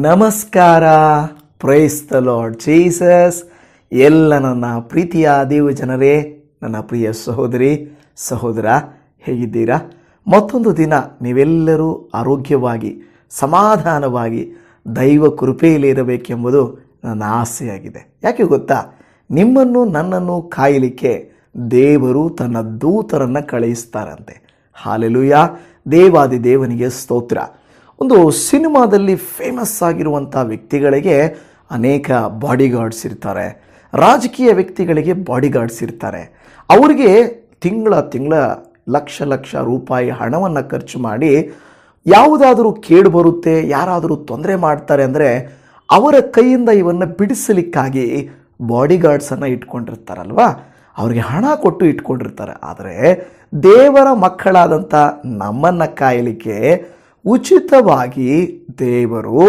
ನಮಸ್ಕಾರ. Praise the lord Jesus. ಎಲ್ಲ ನನ್ನ ಪ್ರೀತಿಯ ದೇವ ಜನರೇ, ನನ್ನ ಪ್ರಿಯ ಸಹೋದರಿ ಸಹೋದರ, ಹೇಗಿದ್ದೀರಾ? ಮತ್ತೊಂದು ದಿನ ನೀವೆಲ್ಲರೂ ಆರೋಗ್ಯವಾಗಿ ಸಮಾಧಾನವಾಗಿ ದೈವ ಕೃಪೆಯಲ್ಲಿರಬೇಕೆಂಬುದು ನನ್ನ ಆಸೆಯಾಗಿದೆ. ಯಾಕೆ ಗೊತ್ತಾ? ನಿಮ್ಮನ್ನು ನನ್ನನ್ನು ಕಾಯಲಿಕ್ಕೆ ದೇವರು ತನ್ನ ದೂತರನ್ನು ಕಳುಹಿಸ್ತಾರಂತೆ. ಹಾಲೆಲೂಯಾ, ದೇವಾದಿ ದೇವನಿಗೆ ಸ್ತೋತ್ರ. ಒಂದು ಸಿನಿಮಾದಲ್ಲಿ ಫೇಮಸ್ ಆಗಿರುವಂಥ ವ್ಯಕ್ತಿಗಳಿಗೆ ಅನೇಕ ಬಾಡಿಗಾರ್ಡ್ಸ್ ಇರ್ತಾರೆ. ರಾಜಕೀಯ ವ್ಯಕ್ತಿಗಳಿಗೆ ಬಾಡಿಗಾರ್ಡ್ಸ್ ಇರ್ತಾರೆ. ಅವರಿಗೆ ತಿಂಗಳ ಲಕ್ಷ ರೂಪಾಯಿ ಹಣವನ್ನು ಖರ್ಚು ಮಾಡಿ ಯಾವುದಾದರೂ ಕೇಡು ಬರುತ್ತೆ, ಯಾರಾದರೂ ತೊಂದರೆ ಮಾಡ್ತಾರೆ ಅಂದರೆ ಅವರ ಕೈಯಿಂದ ಇವನ್ನು ಬಿಡಿಸಲಿಕ್ಕಾಗಿ ಬಾಡಿಗಾರ್ಡ್ಸನ್ನು ಇಟ್ಕೊಂಡಿರ್ತಾರಲ್ವ, ಅವರಿಗೆ ಹಣ ಕೊಟ್ಟು ಇಟ್ಕೊಂಡಿರ್ತಾರೆ. ಆದರೆ ದೇವರ ಮಕ್ಕಳಾದಂಥ ನಮ್ಮನ್ನು ಕಾಯಲಿಕ್ಕೆ ಉಚಿತವಾಗಿ ದೇವರು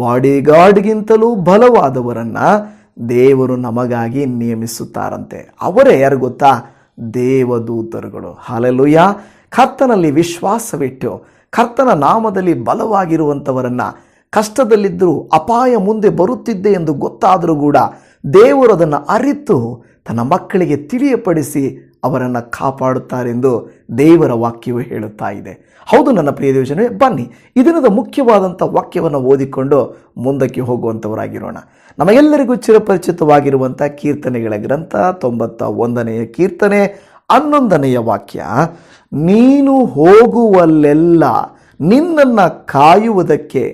ಬಾಡಿಗಾರ್ಡ್ಗಿಂತಲೂ ಬಲವಾದವರನ್ನು ದೇವರು ನಮಗಾಗಿ ನೇಮಿಸುತ್ತಾರಂತೆ. ಅವರೇ ಯಾರು ಗೊತ್ತಾ? ದೇವದೂತರುಗಳು. ಹಾಲೆಲೂಯಾ. ಕರ್ತನಲ್ಲಿ ವಿಶ್ವಾಸವಿಟ್ಟು ಕರ್ತನ ನಾಮದಲ್ಲಿ ಬಲವಾಗಿರುವಂಥವರನ್ನು, ಕಷ್ಟದಲ್ಲಿದ್ದರೂ ಅಪಾಯ ಮುಂದೆ ಬರುತ್ತಿದ್ದೆ ಎಂದು ಗೊತ್ತಾದರೂ ಕೂಡ ದೇವರು ಅದನ್ನು ಅರಿತು ತನ್ನ ಮಕ್ಕಳಿಗೆ ತಿಳಿಯಪಡಿಸಿ ಅವರನ್ನು ಕಾಪಾಡುತ್ತಾರೆಂದು ದೇವರ ವಾಕ್ಯವು ಹೇಳುತ್ತಾ ಇದೆ. ಹೌದು ನನ್ನ ಪ್ರಿಯ ದೇವಜನರೇ, ಬನ್ನಿ ಈ ದಿನದ ಮುಖ್ಯವಾದಂಥ ವಾಕ್ಯವನ್ನು ಓದಿಕೊಂಡು ಮುಂದಕ್ಕೆ ಹೋಗುವಂಥವರಾಗಿರೋಣ. ನಮಗೆಲ್ಲರಿಗೂ ಚಿರಪರಿಚಿತವಾಗಿರುವಂಥ ಕೀರ್ತನೆಗಳ ಗ್ರಂಥ 91ನೆಯ ಕೀರ್ತನೆ 11ನೆಯ ವಾಕ್ಯ, ನೀನು ಹೋಗುವಲ್ಲೆಲ್ಲ ನಿನ್ನನ್ನು ಕಾಯುವುದಕ್ಕೆ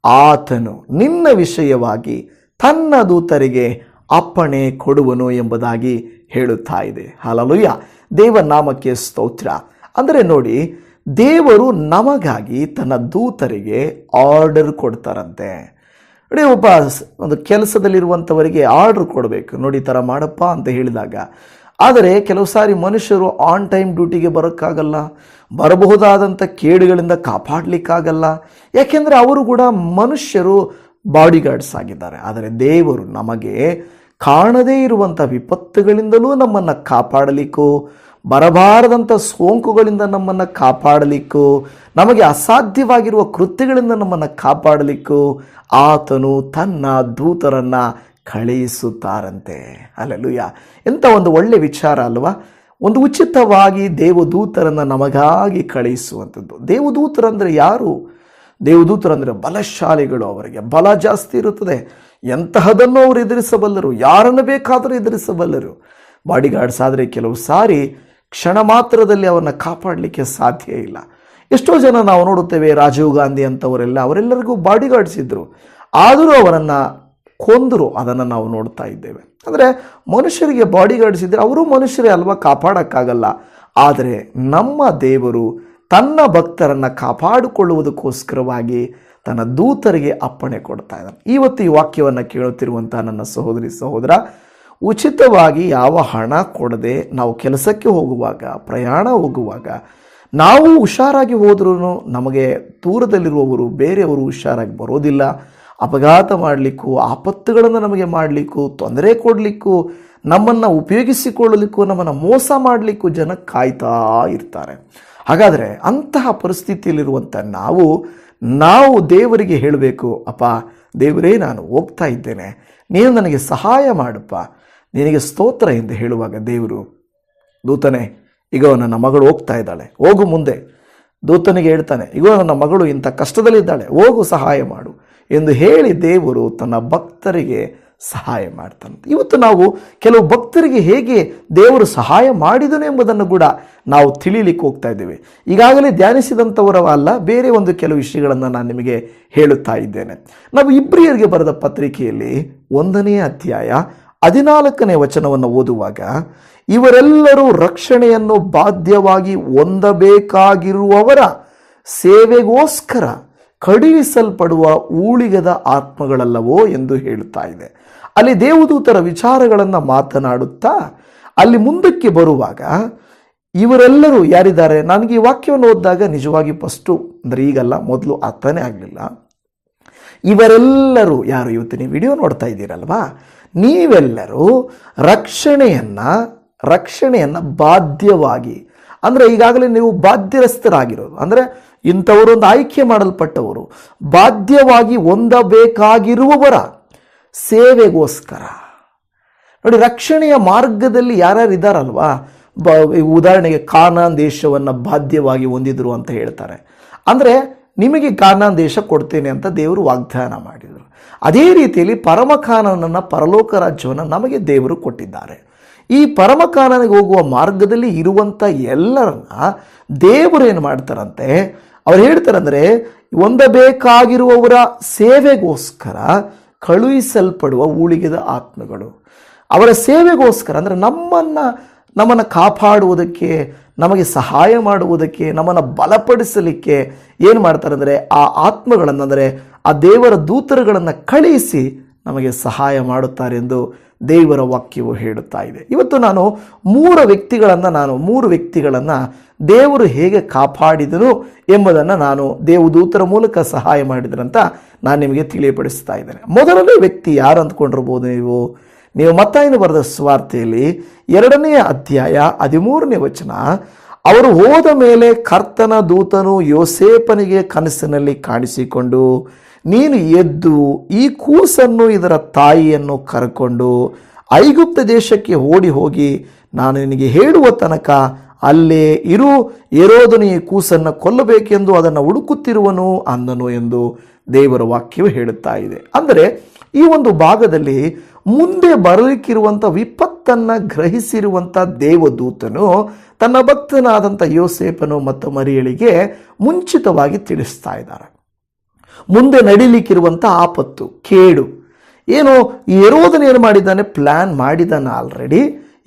ಆತನು ನಿನ್ನ ವಿಷಯವಾಗಿ ತನ್ನ ದೂತರಿಗೆ ಅಪ್ಪಣೆ ಕೊಡುವನು ಎಂಬುದಾಗಿ ಹೇಳುತ್ತಾ ಇದೆ. ಹಲ್ಲೆಲೂಯಾ, ದೇವನಾಮಕ್ಕೆ ಸ್ತೋತ್ರ. ಅಂದರೆ ನೋಡಿ, ದೇವರು ನಮಗಾಗಿ ತನ್ನ ದೂತರಿಗೆ ಆರ್ಡರ್ ಕೊಡ್ತಾರಂತೆ. ನೋಡಿ, ಒಂದು ಕೆಲಸದಲ್ಲಿರುವಂಥವರಿಗೆ ಆರ್ಡರ್ ಕೊಡಬೇಕು, ನೋಡಿ ಈ ಥರ ಮಾಡಪ್ಪ ಅಂತ ಹೇಳಿದಾಗ. ಆದರೆ ಕೆಲವು ಸಾರಿ ಮನುಷ್ಯರು ಆನ್ ಟೈಮ್ ಡ್ಯೂಟಿಗೆ ಬರೋಕ್ಕಾಗಲ್ಲ, ಬರಬಹುದಾದಂಥ ಕೇಡುಗಳಿಂದ ಕಾಪಾಡಲಿಕ್ಕಾಗಲ್ಲ. ಯಾಕೆಂದರೆ ಅವರು ಕೂಡ ಮನುಷ್ಯರು, ಬಾಡಿಗಾರ್ಡ್ಸ್ ಆಗಿದ್ದಾರೆ. ಆದರೆ ದೇವರು ನಮಗೆ ಕಾಣದೇ ಇರುವಂಥ ವಿಪತ್ತುಗಳಿಂದಲೂ ನಮ್ಮನ್ನು ಕಾಪಾಡಲಿಕ್ಕೂ, ಬರಬಾರದಂಥ ಸೋಂಕುಗಳಿಂದ ನಮ್ಮನ್ನು ಕಾಪಾಡಲಿಕ್ಕೂ, ನಮಗೆ ಅಸಾಧ್ಯವಾಗಿರುವ ಕೃತ್ಯಗಳಿಂದ ನಮ್ಮನ್ನು ಕಾಪಾಡಲಿಕ್ಕೂ ಆತನು ತನ್ನ ದೂತರನ್ನು ಕಳುಹಿಸುತ್ತಾರಂತೆ. ಹಲ್ಲೆಲೂಯಾ, ಎಂಥ ಒಂದು ಒಳ್ಳೆಯ ವಿಚಾರ ಅಲ್ವಾ? ಒಂದು ಉಚಿತವಾಗಿ ದೇವದೂತರನ್ನು ನಮಗಾಗಿ ಕಳುಹಿಸುವಂಥದ್ದು. ದೇವದೂತರಂದರೆ ಯಾರು? ದೇವದೂತರಂದರೆ ಬಲಶಾಲಿಗಳು. ಅವರಿಗೆ ಬಲ ಜಾಸ್ತಿ ಇರುತ್ತದೆ. ಎಂತಹದನ್ನು ಅವರು ಎದುರಿಸಬಲ್ಲರು, ಯಾರನ್ನು ಬೇಕಾದರೂ ಎದುರಿಸಬಲ್ಲರು. ಬಾಡಿಗಾರ್ಡ್ಸ್ ಆದರೆ ಕೆಲವು ಸಾರಿ ಕ್ಷಣ ಮಾತ್ರದಲ್ಲಿ ಅವರನ್ನು ಕಾಪಾಡಲಿಕ್ಕೆ ಸಾಧ್ಯ ಇಲ್ಲ. ಎಷ್ಟೋ ಜನ ನಾವು ನೋಡುತ್ತೇವೆ, ರಾಜೀವ್ ಗಾಂಧಿ ಅಂತವರೆಲ್ಲ, ಅವರೆಲ್ಲರಿಗೂ ಬಾಡಿಗಾರ್ಡ್ಸ್ ಇದ್ದರು, ಆದರೂ ಅವರನ್ನು ಕೊಂದರು. ಅದನ್ನು ನಾವು ನೋಡ್ತಾ ಇದ್ದೇವೆ. ಅಂದರೆ ಮನುಷ್ಯರಿಗೆ ಬಾಡಿಗಾರ್ಡ್ಸ್ ಇದ್ದರೆ ಅವರು ಮನುಷ್ಯರೇ ಅಲ್ವಾ, ಕಾಪಾಡೋಕ್ಕಾಗಲ್ಲ. ಆದರೆ ನಮ್ಮ ದೇವರು ತನ್ನ ಭಕ್ತರನ್ನು ಕಾಪಾಡಿಕೊಳ್ಳುವುದಕ್ಕೋಸ್ಕರವಾಗಿ ತನ್ನ ದೂತರಿಗೆ ಅಪ್ಪಣೆ ಕೊಡ್ತಾ ಇದ್ದಾನೆ. ಇವತ್ತು ಈ ವಾಕ್ಯವನ್ನು ಕೇಳುತ್ತಿರುವಂಥ ನನ್ನ ಸಹೋದರಿ ಸಹೋದರ, ಉಚಿತವಾಗಿ ಯಾವ ಹಣ ಕೊಡದೆ ನಾವು ಕೆಲಸಕ್ಕೆ ಹೋಗುವಾಗ, ಪ್ರಯಾಣ ಹೋಗುವಾಗ, ನಾವು ಹುಷಾರಾಗಿ ಹೋದ್ರೂ ನಮಗೆ ದೂರದಲ್ಲಿರುವವರು, ಬೇರೆಯವರು ಹುಷಾರಾಗಿ ಬರೋದಿಲ್ಲ. ಅಪಘಾತ ಮಾಡಲಿಕ್ಕೂ, ಆಪತ್ತುಗಳನ್ನು ನಮಗೆ ಮಾಡಲಿಕ್ಕೂ, ತೊಂದರೆ ಕೊಡಲಿಕ್ಕೂ, ನಮ್ಮನ್ನು ಉಪಯೋಗಿಸಿಕೊಳ್ಳಲಿಕ್ಕೂ, ನಮ್ಮನ್ನು ಮೋಸ ಮಾಡಲಿಕ್ಕೂ ಜನ ಕಾಯ್ತಾ ಇರ್ತಾರೆ. ಹಾಗಾದರೆ ಅಂತಹ ಪರಿಸ್ಥಿತಿಯಲ್ಲಿರುವಂಥ ನಾವು ದೇವರಿಗೆ ಹೇಳಬೇಕು, ಅಪ್ಪ ದೇವರೇ, ನಾನು ಹೋಗ್ತಾ ಇದ್ದೇನೆ, ನೀನು ನನಗೆ ಸಹಾಯ ಮಾಡಪ್ಪ, ನಿನಗೆ ಸ್ತೋತ್ರ ಎಂದು ಹೇಳುವಾಗ ದೇವರು, ದೂತನೇ ಈಗ ನನ್ನ ಮಗಳು ಹೋಗ್ತಾ ಇದ್ದಾಳೆ, ಹೋಗು ಮುಂದೆ. ದೂತನಿಗೆ ಹೇಳ್ತಾನೆ, ಈಗ ನನ್ನ ಮಗಳು ಇಂಥ ಕಷ್ಟದಲ್ಲಿದ್ದಾಳೆ, ಹೋಗು ಸಹಾಯ ಮಾಡು ಎಂದು ಹೇಳಿ ದೇವರು ತನ್ನ ಭಕ್ತರಿಗೆ ಸಹಾಯ ಮಾಡ್ತಾನೆ. ಇವತ್ತು ನಾವು ಕೆಲವು ಭಕ್ತರಿಗೆ ಹೇಗೆ ದೇವರು ಸಹಾಯ ಮಾಡಿದನು ಎಂಬುದನ್ನು ಕೂಡ ನಾವು ತಿಳಿಲಿಕ್ಕೆ ಹೋಗ್ತಾ ಇದ್ದೇವೆ. ಈಗಾಗಲೇ ಧ್ಯಾನಿಸಿದಂಥವರವಲ್ಲ, ಬೇರೆ ಒಂದು ಕೆಲವು ವಿಷಯಗಳನ್ನು ನಾನು ನಿಮಗೆ ಹೇಳುತ್ತಾ ಇದ್ದೇನೆ. ನಾವು ಇಬ್ರಿಯರಿಗೆ ಬರೆದ ಪತ್ರಿಕೆಯಲ್ಲಿ 1ನೇ ಅಧ್ಯಾಯ 14ನೇ ವಚನವನ್ನು ಓದುವಾಗ, ಇವರೆಲ್ಲರೂ ರಕ್ಷಣೆಯನ್ನು ಬಾಧ್ಯವಾಗಿ ಹೊಂದಬೇಕಾಗಿರುವವರ ಸೇವೆಗೋಸ್ಕರ ಕಳುಹಿಸಲ್ಪಡುವ ಊಳಿಗದ ಆತ್ಮಗಳಲ್ಲವೋ ಎಂದು ಹೇಳುತ್ತಾ ಇದೆ. ಅಲ್ಲಿ ದೇವದೂತರ ವಿಚಾರಗಳನ್ನು ಮಾತನಾಡುತ್ತಾ ಅಲ್ಲಿ ಮುಂದಕ್ಕೆ ಬರುವಾಗ ಇವರೆಲ್ಲರೂ ಯಾರಿದ್ದಾರೆ? ನನಗೆ ಈ ವಾಕ್ಯವನ್ನು ಓದಿದಾಗ ನಿಜವಾಗಿ ಫಸ್ಟು, ಅಂದರೆ ಈಗಲ್ಲ, ಮೊದಲು ಅರ್ಥನೇ ಆಗಲಿಲ್ಲ. ಇವರೆಲ್ಲರೂ ಯಾರು? ಇವತ್ತು ನೀವು ವಿಡಿಯೋ ನೋಡ್ತಾ ಇದ್ದೀರಲ್ವಾ, ನೀವೆಲ್ಲರೂ ರಕ್ಷಣೆಯನ್ನು ಬಾಧ್ಯವಾಗಿ, ಅಂದರೆ ಈಗಾಗಲೇ ನೀವು ಬಾಧ್ಯಸ್ಥರಾಗಿರೋದು, ಅಂದರೆ ಇಂಥವರೊಂದು ಆಯ್ಕೆ ಮಾಡಲ್ಪಟ್ಟವರು ಬಾಧ್ಯವಾಗಿ ಹೊಂದಬೇಕಾಗಿರುವವರ ಸೇವೆಗೋಸ್ಕರ. ನೋಡಿ, ರಕ್ಷಣೆಯ ಮಾರ್ಗದಲ್ಲಿ ಯಾರ್ಯಾರು ಇದ್ದಾರಲ್ವಾ, ಉದಾಹರಣೆಗೆ ಕಾನಾನ್ ದೇಶವನ್ನು ಬಾಧ್ಯವಾಗಿ ಹೊಂದಿದ್ರು ಅಂತ ಹೇಳ್ತಾರೆ. ಅಂದರೆ ನಿಮಗೆ ಕಾನಾನ್ ದೇಶ ಕೊಡ್ತೇನೆ ಅಂತ ದೇವರು ವಾಗ್ದಾನ ಮಾಡಿದರು. ಅದೇ ರೀತಿಯಲ್ಲಿ ಪರಮಕಾನನನ್ನು, ಪರಲೋಕ ರಾಜ್ಯವನ್ನು ನಮಗೆ ದೇವರು ಕೊಟ್ಟಿದ್ದಾರೆ. ಈ ಪರಮಕಾನನಿಗೆ ಹೋಗುವ ಮಾರ್ಗದಲ್ಲಿ ಇರುವಂಥ ಎಲ್ಲರನ್ನ ದೇವರು ಏನು ಮಾಡ್ತಾರಂತೆ, ಅವ್ರು ಹೇಳ್ತಾರಂದರೆ ಹೊಂದಬೇಕಾಗಿರುವವರ ಸೇವೆಗೋಸ್ಕರ ಕಳುಹಿಸಲ್ಪಡುವ ಊಳಿಗೆದ ಆತ್ಮಗಳು. ಅವರ ಸೇವೆಗೋಸ್ಕರ ಅಂದರೆ ನಮ್ಮನ್ನು ಕಾಪಾಡುವುದಕ್ಕೆ, ನಮಗೆ ಸಹಾಯ ಮಾಡುವುದಕ್ಕೆ, ನಮ್ಮನ್ನು ಬಲಪಡಿಸಲಿಕ್ಕೆ ಏನು ಮಾಡ್ತಾರೆ ಅಂದರೆ ಆ ಆತ್ಮಗಳನ್ನು, ಅಂದರೆ ಆ ದೇವರ ದೂತರುಗಳನ್ನು ಕಳುಹಿಸಿ ನಮಗೆ ಸಹಾಯ ಮಾಡುತ್ತಾರೆ ಎಂದು ದೇವರ ವಾಕ್ಯವು ಹೇಳುತ್ತಾ ಇದೆ. ಇವತ್ತು ನಾನು ಮೂರು ವ್ಯಕ್ತಿಗಳನ್ನು ದೇವರು ಹೇಗೆ ಕಾಪಾಡಿದನು ಎಂಬುದನ್ನು ನಾನು ದೇವದೂತರ ಮೂಲಕ ಸಹಾಯ ಮಾಡಿದ್ರಂತ ನಾನು ನಿಮಗೆ ತಿಳಿಯಪಡಿಸ್ತಾ ಇದ್ದೇನೆ. ಮೊದಲನೇ ವ್ಯಕ್ತಿ ಯಾರು ಅಂದ್ಕೊಂಡಿರ್ಬೋದು ನೀವು ಮತ್ತಾಯನ ಬರೆದ ಸುವಾರ್ತೆಯಲ್ಲಿ 2ನೇ ಅಧ್ಯಾಯ 13ನೇ ವಚನ, ಅವರು ಹೋದ ಮೇಲೆ ಕರ್ತನ ದೂತನು ಯೋಸೇಫನಿಗೆ ಕನಸಿನಲ್ಲಿ ಕಾಣಿಸಿಕೊಂಡು, ನೀನು ಎದ್ದು ಈ ಕೂಸನ್ನು ಇದರ ತಾಯಿಯನ್ನು ಕರ್ಕೊಂಡು ಐಗುಪ್ತ ದೇಶಕ್ಕೆ ಓಡಿ ಹೋಗಿ ನಾನು ನಿನಗೆ ಹೇಳುವ ತನಕ ಅಲ್ಲೇ ಇರು, ಹೆರೋದನು ಈ ಕೂಸನ್ನು ಕೊಲ್ಲಬೇಕೆಂದು ಅದನ್ನು ಹುಡುಕುತ್ತಿರುವನು ಅಂದನು ಎಂದು ದೇವರ ವಾಕ್ಯವು ಹೇಳುತ್ತಾ ಇದೆ. ಅಂದರೆ ಈ ಒಂದು ಭಾಗದಲ್ಲಿ ಮುಂದೆ ಬರಲಿಕ್ಕಿರುವಂಥ ವಿಪತ್ತನ್ನು ಗ್ರಹಿಸಿರುವಂಥ ದೇವದೂತನು ತನ್ನ ಭಕ್ತನಾದಂಥ ಯೋಸೇಫನು ಮತ್ತು ಮರಿಯಳಿಗೆ ಮುಂಚಿತವಾಗಿ ತಿಳಿಸ್ತಾ ಇದ್ದಾರೆ. ಮುಂದೆ ನಡೀಲಿಕ್ಕಿರುವಂಥ ಆಪತ್ತು, ಕೇಡು ಏನು, ಹೆರೋದನು ಏನು ಮಾಡಿದ್ದಾನೆ, ಪ್ಲ್ಯಾನ್ ಮಾಡಿದ್ದಾನೆ. ಆಲ್ರೆಡಿ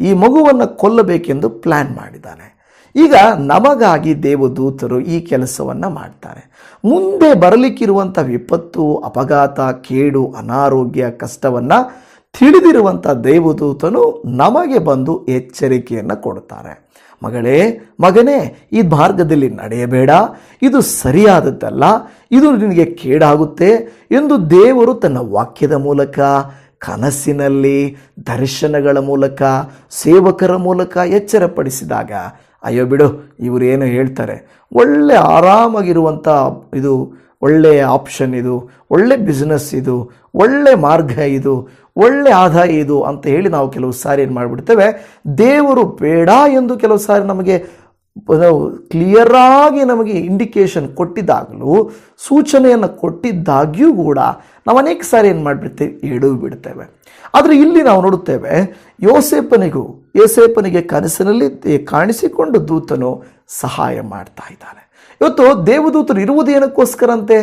ಈ ಮಗುವನ್ನು ಕೊಲ್ಲಬೇಕೆಂದು ಪ್ಲ್ಯಾನ್ ಮಾಡಿದ್ದಾನೆ. ಈಗ ನಮಗಾಗಿ ದೇವದೂತರು ಈ ಕೆಲಸವನ್ನು ಮಾಡ್ತಾರೆ. ಮುಂದೆ ಬರಲಿಕ್ಕಿರುವಂಥ ವಿಪತ್ತು, ಅಪಘಾತ, ಕೇಡು, ಅನಾರೋಗ್ಯ, ಕಷ್ಟವನ್ನು ತಿಳಿದಿರುವಂಥ ದೇವದೂತನು ನಮಗೆ ಬಂದು ಎಚ್ಚರಿಕೆಯನ್ನು ಕೊಡುತ್ತಾರೆ. ಮಗನೇ, ಈ ಮಾರ್ಗದಲ್ಲಿ ನಡೆಯಬೇಡ, ಇದು ಸರಿಯಾದದ್ದಲ್ಲ, ಇದು ನಿನಗೆ ಕೇಡಾಗುತ್ತೆ ಎಂದು ದೇವರು ತನ್ನ ವಾಕ್ಯದ ಮೂಲಕ, ಕನಸಿನಲ್ಲಿ, ದರ್ಶನಗಳ ಮೂಲಕ, ಸೇವಕರ ಮೂಲಕ ಎಚ್ಚರಪಡಿಸಿದಾಗ, ಅಯ್ಯೋ ಬಿಡು, ಇವರೇನು ಹೇಳ್ತಾರೆ, ಒಳ್ಳೆ ಆರಾಮಾಗಿರುವಂಥ ಇದು ಒಳ್ಳೆಯ ಆಪ್ಷನ್, ಇದು ಒಳ್ಳೆ ಬಿಸ್ನೆಸ್, ಇದು ಒಳ್ಳೆ ಮಾರ್ಗ, ಇದು ಒಳ್ಳೆ ಆದಾಯ ಇದು ಅಂತ ಹೇಳಿ ನಾವು ಕೆಲವು ಸಾರಿ ಏನು ಮಾಡಿಬಿಡ್ತೇವೆ, ದೇವರು ಬೇಡ ಎಂದು ಕೆಲವು ಸಾರಿ ನಮಗೆ ಕ್ಲಿಯರಾಗಿ ನಮಗೆ ಇಂಡಿಕೇಶನ್ ಕೊಟ್ಟಿದ್ದಾಗಲೂ, ಸೂಚನೆಯನ್ನು ಕೊಟ್ಟಿದ್ದಾಗ್ಯೂ ಕೂಡ ನಾವು ಅನೇಕ ಸಾರಿ ಏನು ಮಾಡಿಬಿಡ್ತೇವೆ, ಎಡವಿ ಬಿಡ್ತೇವೆ. ಆದರೆ ಇಲ್ಲಿ ನಾವು ನೋಡುತ್ತೇವೆ, ಯೋಸೇಫನಿಗೆ ಕನಸಿನಲ್ಲಿ ಕಾಣಿಸಿಕೊಂಡು ದೂತನು ಸಹಾಯ ಮಾಡ್ತಾ ಇದ್ದಾನೆ. ಇವತ್ತು ದೇವದೂತರು ಇರುವುದೇನಕ್ಕೋಸ್ಕರಂತೆ,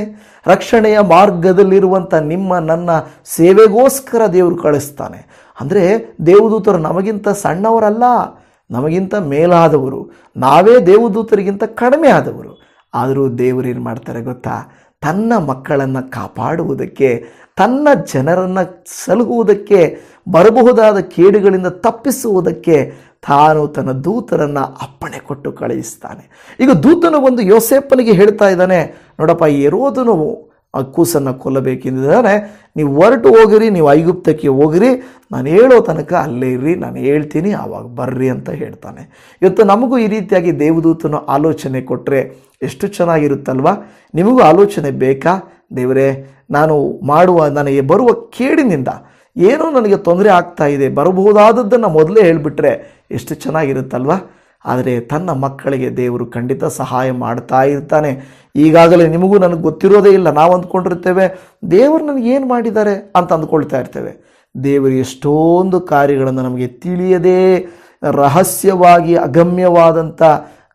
ರಕ್ಷಣೆಯ ಮಾರ್ಗದಲ್ಲಿರುವಂಥ ನನ್ನ ಸೇವೆಗೋಸ್ಕರ ದೇವರು ಕಳಿಸ್ತಾನೆ. ಅಂದರೆ ದೇವದೂತರು ನಮಗಿಂತ ಸಣ್ಣವರಲ್ಲ, ನಮಗಿಂತ ಮೇಲಾದವರು, ನಾವೇ ದೇವದೂತರಿಗಿಂತ ಕಡಿಮೆ ಆದವರು. ಆದರೂ ದೇವರು ಏನು ಮಾಡ್ತಾರೆ ಗೊತ್ತಾ, ತನ್ನ ಮಕ್ಕಳನ್ನು ಕಾಪಾಡುವುದಕ್ಕೆ, ತನ್ನ ಜನರನ್ನು ಸಲಹುವುದಕ್ಕೆ, ಬರಬಹುದಾದ ಕೇಡುಗಳಿಂದ ತಪ್ಪಿಸುವುದಕ್ಕೆ ತಾನು ತನ್ನ ದೂತರನ್ನು ಅಪ್ಪಣೆ ಕೊಟ್ಟು ಕಳುಹಿಸ್ತಾನೆ. ಈಗ ದೂತನು ಒಂದು ಯೋಸೇಫನಿಗೆ ಹೇಳ್ತಾ ಇದ್ದಾನೆ, ನೋಡಪ್ಪ, ಈ ಹೆರೋದನು ಆ ಕೂಸನ್ನು ಕೊಲ್ಲಬೇಕೆಂದಿದ್ದಾನೆ, ನೀವು ಹೊರಟು ಹೋಗಿರಿ, ನೀವು ಐಗುಪ್ತಕ್ಕೆ ಹೋಗಿರಿ, ನಾನು ಹೇಳೋ ತನಕ ಅಲ್ಲೇ ಇರ್ರಿ, ನಾನು ಹೇಳ್ತೀನಿ, ಆವಾಗ ಬರ್ರಿ ಅಂತ ಹೇಳ್ತಾನೆ. ಇವತ್ತು ನಮಗೂ ಈ ರೀತಿಯಾಗಿ ದೇವದೂತನು ಆಲೋಚನೆ ಕೊಟ್ಟರೆ ಎಷ್ಟು ಚೆನ್ನಾಗಿರುತ್ತಲ್ವ? ನಿಮಗೂ ಆಲೋಚನೆ ಬೇಕಾ? ದೇವರೇ, ನನಗೆ ಬರುವ ಕೇಡಿನಿಂದ ಏನೋ ನನಗೆ ತೊಂದರೆ ಆಗ್ತಾ ಇದೆ, ಬರಬಹುದಾದದ್ದನ್ನು ಮೊದಲೇ ಹೇಳಿಬಿಟ್ರೆ ಎಷ್ಟು ಚೆನ್ನಾಗಿರುತ್ತಲ್ವ? ಆದರೆ ತನ್ನ ಮಕ್ಕಳಿಗೆ ದೇವರು ಖಂಡಿತ ಸಹಾಯ ಮಾಡ್ತಾ ಇರ್ತಾನೆ. ಈಗಾಗಲೇ ನಿಮಗೂ ನನಗೆ ಗೊತ್ತಿರೋದೇ ಇಲ್ಲ, ನಾವು ಅಂದ್ಕೊಂಡಿರ್ತೇವೆ ದೇವರು ನನಗೇನು ಮಾಡಿದ್ದಾರೆ ಅಂತ ಅಂದ್ಕೊಳ್ತಾ ಇರ್ತೇವೆ. ದೇವರು ಎಷ್ಟೊಂದು ಕಾರ್ಯಗಳನ್ನು ನಮಗೆ ತಿಳಿಯದೇ ರಹಸ್ಯವಾಗಿ ಅಗಮ್ಯವಾದಂಥ